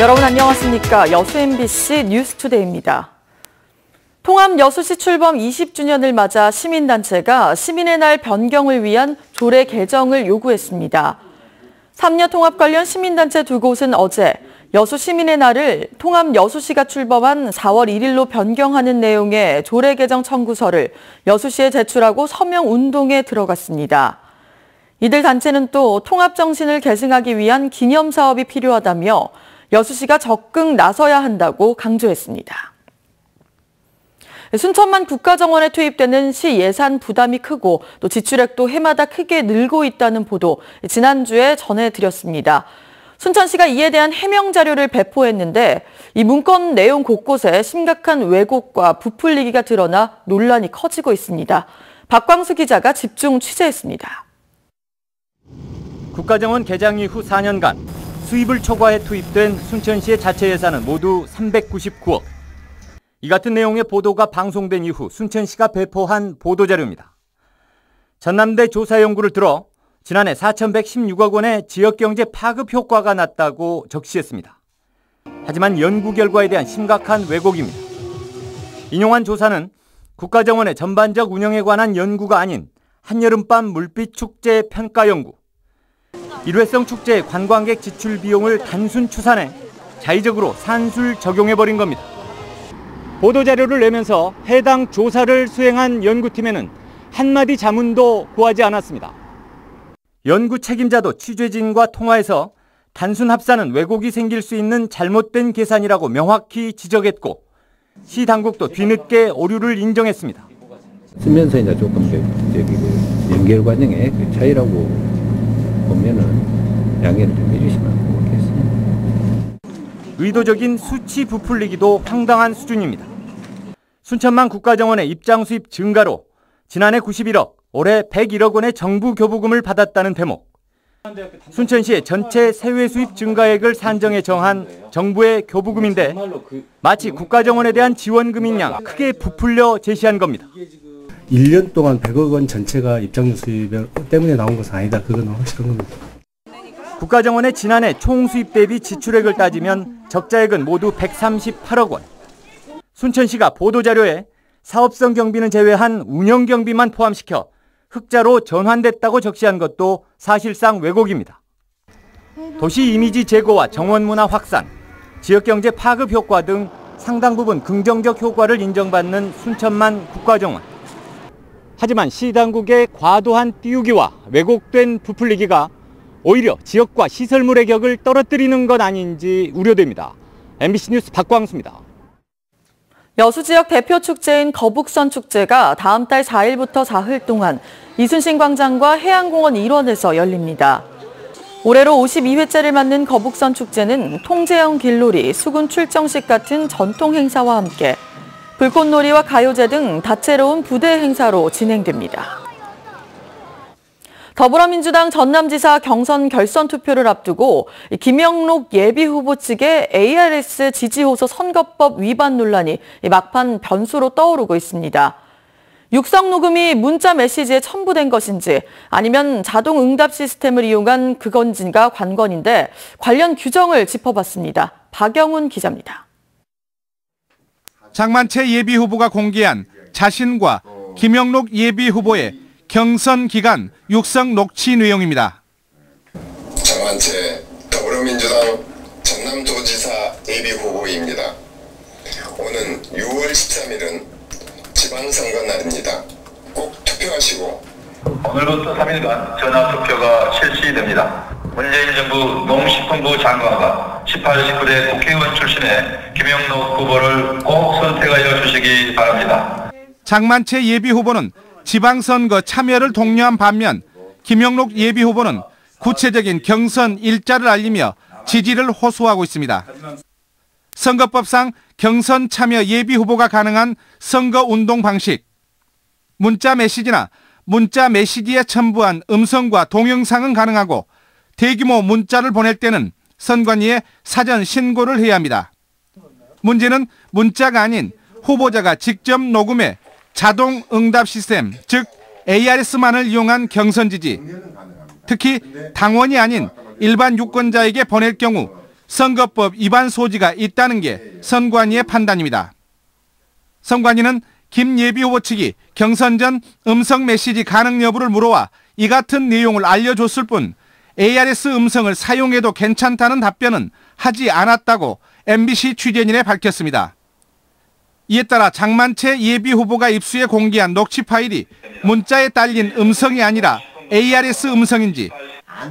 여러분 안녕하십니까. 여수 MBC 뉴스투데이입니다. 통합 여수시 출범 20주년을 맞아 시민단체가 시민의 날 변경을 위한 조례 개정을 요구했습니다. 3년 통합 관련 시민단체 두 곳은 어제 여수 시민의 날을 통합 여수시가 출범한 4월 1일로 변경하는 내용의 조례 개정 청구서를 여수시에 제출하고 서명운동에 들어갔습니다. 이들 단체는 또 통합 정신을 계승하기 위한 기념사업이 필요하다며 여수시가 적극 나서야 한다고 강조했습니다. 순천만 국가정원에 투입되는 시 예산 부담이 크고 또 지출액도 해마다 크게 늘고 있다는 보도 지난주에 전해드렸습니다. 순천시가 이에 대한 해명 자료를 배포했는데 이 문건 내용 곳곳에 심각한 왜곡과 부풀리기가 드러나 논란이 커지고 있습니다. 박광수 기자가 집중 취재했습니다. 국가정원 개장 이후 4년간 수입을 초과해 투입된 순천시의 자체 예산은 모두 399억. 이 같은 내용의 보도가 방송된 이후 순천시가 배포한 보도자료입니다. 전남대 조사 연구를 들어 지난해 4,116억 원의 지역경제 파급 효과가 났다고 적시했습니다. 하지만 연구 결과에 대한 심각한 왜곡입니다. 인용한 조사는 국가정원의 전반적 운영에 관한 연구가 아닌 한여름밤 물빛 축제 평가 연구, 일회성 축제의 관광객 지출 비용을 단순 추산해 자의적으로 산술 적용해버린 겁니다. 보도자료를 내면서 해당 조사를 수행한 연구팀에는 한마디 자문도 구하지 않았습니다. 연구 책임자도 취재진과 통화해서 단순 합산은 왜곡이 생길 수 있는 잘못된 계산이라고 명확히 지적했고 시 당국도 뒤늦게 오류를 인정했습니다. 쓰면서 조금 연결 과정의 차이라고 보면은 양해를 좀 해주시면 좋겠습니다. 의도적인 수치 부풀리기도 황당한 수준입니다. 순천만 국가정원의 입장 수입 증가로 지난해 91억, 올해 101억 원의 정부 교부금을 받았다는 대목. 순천시의 전체 세외 수입 증가액을 산정해 정한 정부의 교부금인데 마치 국가정원에 대한 지원금인 양 크게 부풀려 제시한 겁니다. 1년 동안 100억 원 전체가 입장료 수입 때문에 나온 것은 아니다. 그건 확실한 겁니다. 국가정원의 지난해 총 수입 대비 지출액을 따지면 적자액은 모두 138억 원. 순천시가 보도자료에 사업성 경비는 제외한 운영 경비만 포함시켜 흑자로 전환됐다고 적시한 것도 사실상 왜곡입니다. 도시 이미지 제고와 정원 문화 확산, 지역경제 파급 효과 등 상당 부분 긍정적 효과를 인정받는 순천만 국가정원. 하지만 시 당국의 과도한 띄우기와 왜곡된 부풀리기가 오히려 지역과 시설물의 격을 떨어뜨리는 것 아닌지 우려됩니다. MBC 뉴스 박광수입니다. 여수 지역 대표 축제인 거북선 축제가 다음 달 4일부터 사흘 동안 이순신 광장과 해양공원 일원에서 열립니다. 올해로 52회째를 맞는 거북선 축제는 통제형 길놀이, 수군 출정식 같은 전통 행사와 함께 불꽃놀이와 가요제 등 다채로운 부대 행사로 진행됩니다. 더불어민주당 전남지사 경선 결선 투표를 앞두고 김영록 예비후보 측의 ARS 지지호소 선거법 위반 논란이 막판 변수로 떠오르고 있습니다. 육성 녹음이 문자 메시지에 첨부된 것인지 아니면 자동 응답 시스템을 이용한 그건지가 관건인데 관련 규정을 짚어봤습니다. 박영훈 기자입니다. 장만채 예비후보가 공개한 자신과 김영록 예비후보의 경선 기간 육성 녹취 내용입니다. 장만채 더불어민주당 전남도지사 예비후보입니다. 오는 6월 13일은 지방선거 날입니다. 꼭 투표하시고 오늘부터 3일간 전화투표가 실시됩니다. 문재인 정부 농식품부 장관과 18, 19대 국회의원 출신의 김영록 후보를 꼭 선택하여 주시기 바랍니다. 장만채 예비후보는 지방선거 참여를 독려한 반면 김영록 예비후보는 구체적인 경선 일자를 알리며 지지를 호소하고 있습니다. 선거법상 경선 참여 예비후보가 가능한 선거운동 방식, 문자 메시지나 문자 메시지에 첨부한 음성과 동영상은 가능하고 대규모 문자를 보낼 때는 선관위에 사전 신고를 해야 합니다. 문제는 문자가 아닌 후보자가 직접 녹음해 자동 응답 시스템, 즉 ARS만을 이용한 경선 지지, 특히 당원이 아닌 일반 유권자에게 보낼 경우 선거법 위반 소지가 있다는 게 선관위의 판단입니다. 선관위는 김 예비후보 측이 경선 전 음성 메시지 가능 여부를 물어와 이 같은 내용을 알려줬을 뿐 ARS 음성을 사용해도 괜찮다는 답변은 하지 않았다고 MBC 취재진에 밝혔습니다. 이에 따라 장만채 예비후보가 입수해 공개한 녹취 파일이 문자에 딸린 음성이 아니라 ARS 음성인지,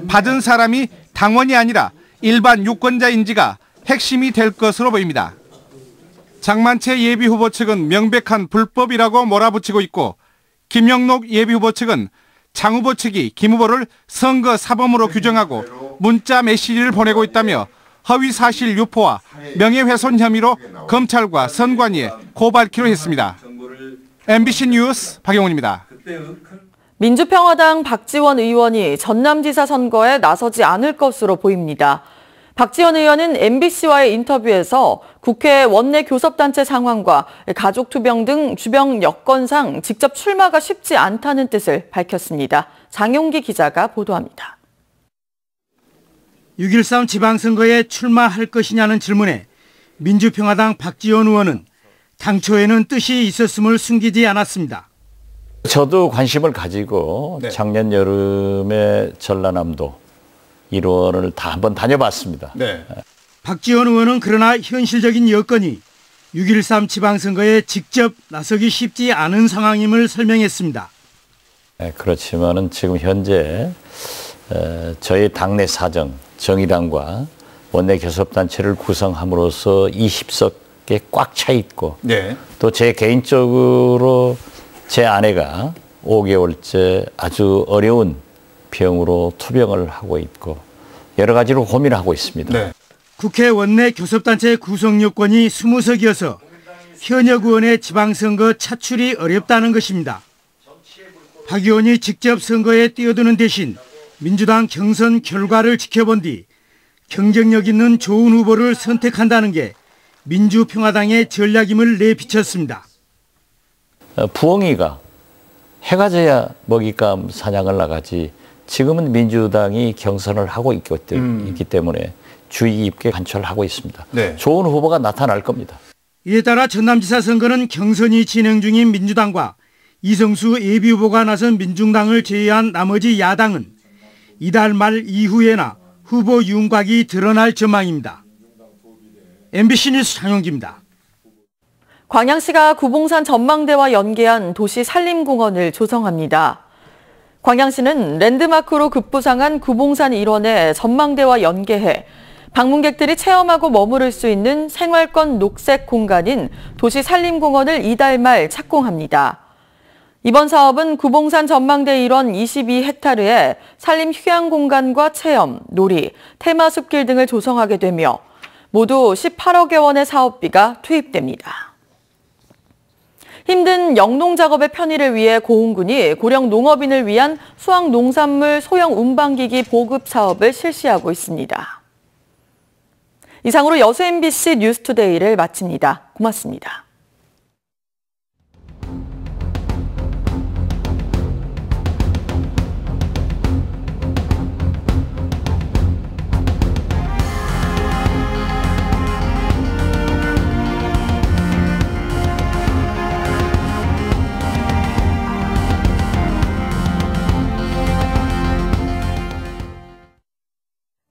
받은 사람이 당원이 아니라 일반 유권자인지가 핵심이 될 것으로 보입니다. 장만채 예비후보 측은 명백한 불법이라고 몰아붙이고 있고, 김영록 예비후보 측은 장 후보 측이 김 후보를 선거 사범으로 규정하고 문자 메시지를 보내고 있다며 허위사실 유포와 명예훼손 혐의로 검찰과 선관위에 고발키로 했습니다. MBC 뉴스 박영훈입니다. 민주평화당 박지원 의원이 전남지사 선거에 나서지 않을 것으로 보입니다. 박지원 의원은 MBC와의 인터뷰에서 국회 원내 교섭단체 상황과 가족투병 등 주변 여건상 직접 출마가 쉽지 않다는 뜻을 밝혔습니다. 장용기 기자가 보도합니다. 6.13 지방선거에 출마할 것이냐는 질문에 민주평화당 박지원 의원은 당초에는 뜻이 있었음을 숨기지 않았습니다. 저도 관심을 가지고 작년 여름에 전라남도 일원을 다 한번 다녀봤습니다. 박지원 의원은 그러나 현실적인 여건이 6.13 지방선거에 직접 나서기 쉽지 않은 상황임을 설명했습니다. 그렇지만은 지금 현재 저희 당내 사정, 정의당과 원내 교섭단체를 구성함으로써 20석에 꽉 차 있고 또 제 개인적으로 제 아내가 5개월째 아주 어려운 병으로 투병을 하고 있고 여러 가지로 고민을 하고 있습니다. 국회 원내 교섭단체 구성 요건이 20석이어서 현역 의원의 지방선거 차출이 어렵다는 것입니다. 박 의원이 직접 선거에 뛰어드는 대신 민주당 경선 결과를 지켜본 뒤 경쟁력 있는 좋은 후보를 선택한다는 게 민주평화당의 전략임을 내비쳤습니다. 부엉이가 해가 져야 먹잇감 사냥을 나가지 지금은 민주당이 경선을 하고 있기 때문에 주의 깊게 관철하고 있습니다. 좋은 후보가 나타날 겁니다. 이에 따라 전남지사 선거는 경선이 진행 중인 민주당과 이성수 예비후보가 나선 민중당을 제외한 나머지 야당은 이달 말 이후에나 후보 윤곽이 드러날 전망입니다. MBC 뉴스 장용기입니다. 광양시가 구봉산 전망대와 연계한 도시 산림공원을 조성합니다. 광양시는 랜드마크로 급부상한 구봉산 일원의 전망대와 연계해 방문객들이 체험하고 머무를 수 있는 생활권 녹색 공간인 도시 산림공원을 이달 말 착공합니다. 이번 사업은 구봉산 전망대 일원 22헥타르에 산림 휴양 공간과 체험, 놀이, 테마숲길 등을 조성하게 되며 모두 18억여 원의 사업비가 투입됩니다. 힘든 영농 작업의 편의를 위해 고흥군이 고령 농업인을 위한 수확 농산물 소형 운반기기 보급 사업을 실시하고 있습니다. 이상으로 여수 MBC 뉴스투데이를 마칩니다. 고맙습니다.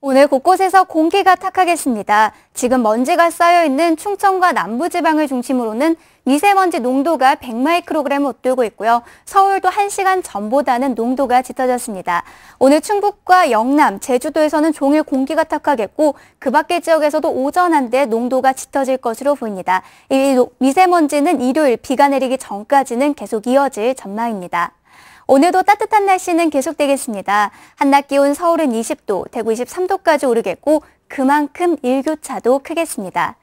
오늘 곳곳에서 공기가 탁하겠습니다. 지금 먼지가 쌓여있는 충청과 남부지방을 중심으로는 미세먼지 농도가 100마이크로그램을 웃돌고 있고요. 서울도 1시간 전보다는 농도가 짙어졌습니다. 오늘 충북과 영남, 제주도에서는 종일 공기가 탁하겠고 그 밖의 지역에서도 오전 한때 농도가 짙어질 것으로 보입니다. 이 미세먼지는 일요일 비가 내리기 전까지는 계속 이어질 전망입니다. 오늘도 따뜻한 날씨는 계속되겠습니다. 한낮 기온 서울은 20도, 대구 23도까지 오르겠고 그만큼 일교차도 크겠습니다.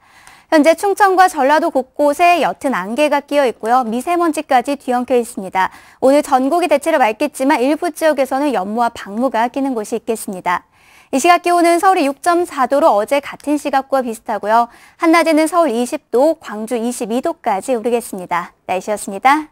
현재 충청과 전라도 곳곳에 옅은 안개가 끼어 있고요. 미세먼지까지 뒤엉켜 있습니다. 오늘 전국이 대체로 맑겠지만 일부 지역에서는 연무와 방무가 끼는 곳이 있겠습니다. 이 시각 기온은 서울이 6.4도로 어제 같은 시각과 비슷하고요. 한낮에는 서울 20도, 광주 22도까지 오르겠습니다. 날씨였습니다.